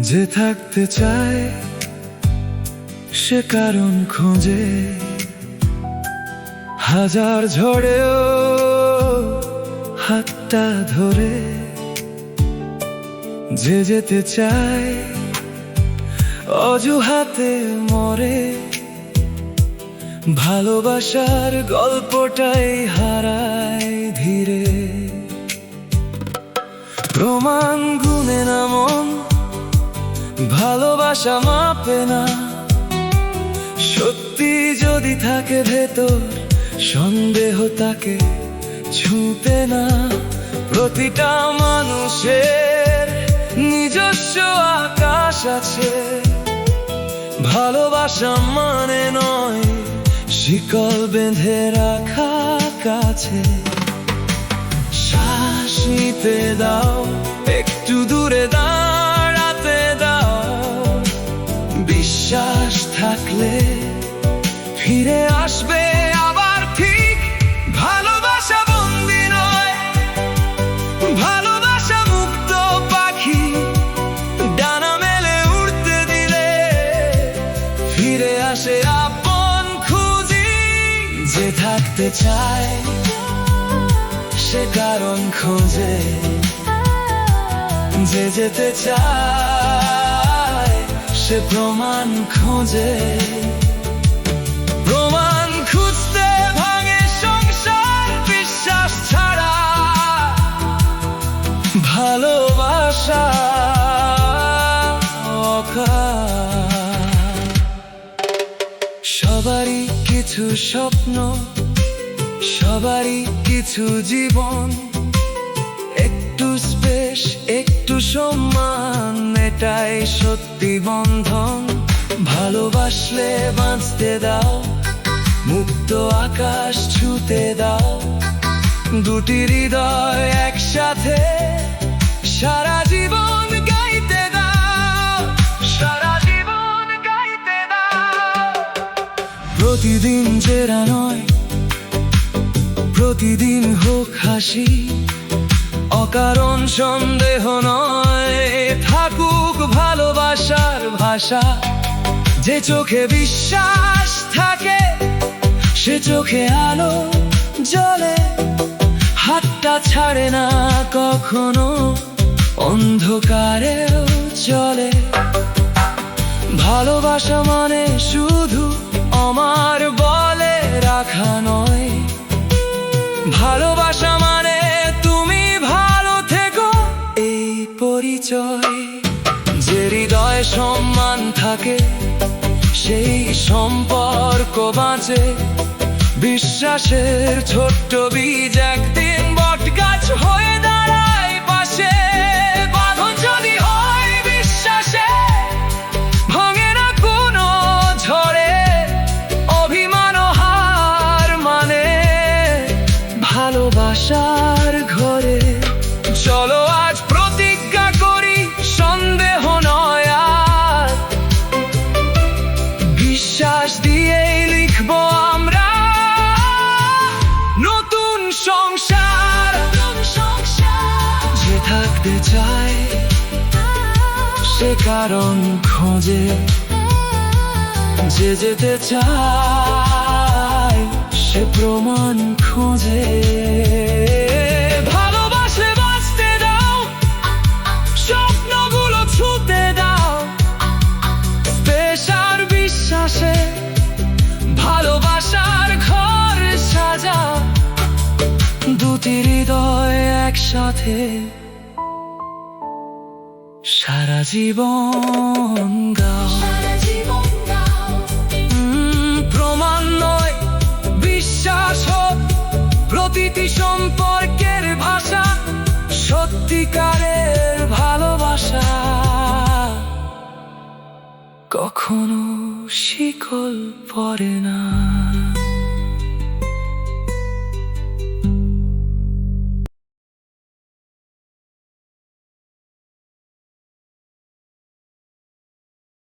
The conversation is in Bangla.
যে থাকতে চায় সে কারণ খোঁজে, হাজার ঝড়েও হাতটা ধরে। যে যেতে চায় অজুহাতে মরে, ভালোবাসার গল্পটাই হারায় ধীরে। প্রমাণ গুনে না মন, ভালোবাসা মাপে না। সত্যি যদি থাকে ভেতর, সন্দেহ তাকে ছুঁতে না। প্রতিটা মানুষের নিজস্ব আকাশ আছে, ভালোবাসা মানে নয় শিকল বেঁধে রাখা কাছে। শ্বাস নিতে দাও, একটু দূরে দাঁড়াতে দাও। বিশ্বাস থাকলে ফিরে আসবে আবার ঠিক। ভালোবাসা বন্দী নয়, ভালোবাসা মুক্ত পাখি। ডানা মেলে উড়তে দিলে ফিরে আসে আপন খুঁজি। যে থাকতে চায় সে কারণ খোঁজে, যে যেতে চায় সে প্রমাণ খোঁজে। প্রমাণ খুঁজতে ভাঙে সংসার, বিশ্বাস ছাড়া ভালোবাসা অকাল। সবারই কিছু স্বপ্ন, সবারই কিছু জীবন। একটু স্পেস, একটু সম্মান, এটাই সত্যি বন্ধন। ভালোবাসলে বাঁচতে দাও, মুক্ত আকাশ ছুঁতে দাও। দুটি হৃদয় একসাথে সারা জীবন গাইতে দাও, সারা জীবন গাইতে দাও। প্রতিদিন জেরা নয়, প্রতিদিন হোক হাসি। অকারণ সন্দেহ নয়, থাকুক ভালোবাসার ভাষা। যে চোখে বিশ্বাস থাকে সে চোখে আলো জ্বলে। হাতটা ছাড়ে না কখনো, অন্ধকারেও চলে। ভালোবাসা মানে শুধু আমার বলে রাখা নয়, ভালোবাসা মানে তুমি ভালো থেকো এই পরিচয়। যে হৃদয়ে সম্মান থাকে সেই সম্পর্ক বাঁচে। বিশ্বাসের ছোট্ট বীজ একদিন বট গাছ হয়ে দাঁড়ায় পাশে। বাঁধন যদি হয় বিশ্বাসে, ভাঙে না কোনো ঝড়ে। অভিমান হার মানে ভালোবাসার ঘরে। চলো আজ প্রতিজ্ঞা করি, সন্দেহ নয় আর। বিশ্বাস দিয়েই লিখবো আমরা নতুন সংসার। যে থাকতে চায় সে কারণ খোঁজে, যে যেতে চায় সে প্রমাণ খোঁজে। ভালোবাসলে বাঁচতে দাও, স্বপ্নগুলো ছুঁতে দাও। স্পেশাল বিশ্বাসে ভালোবাসার ঘর সাজাও। দুটি হৃদয় একসাথে সারা জীবন গাও। প্রমাণ নয় বিশ্বাস হোক প্রতিটি সম্পর্কের ভাষা। সত্যিকারের ভালোবাসা কখনো শিকল পড়ে না।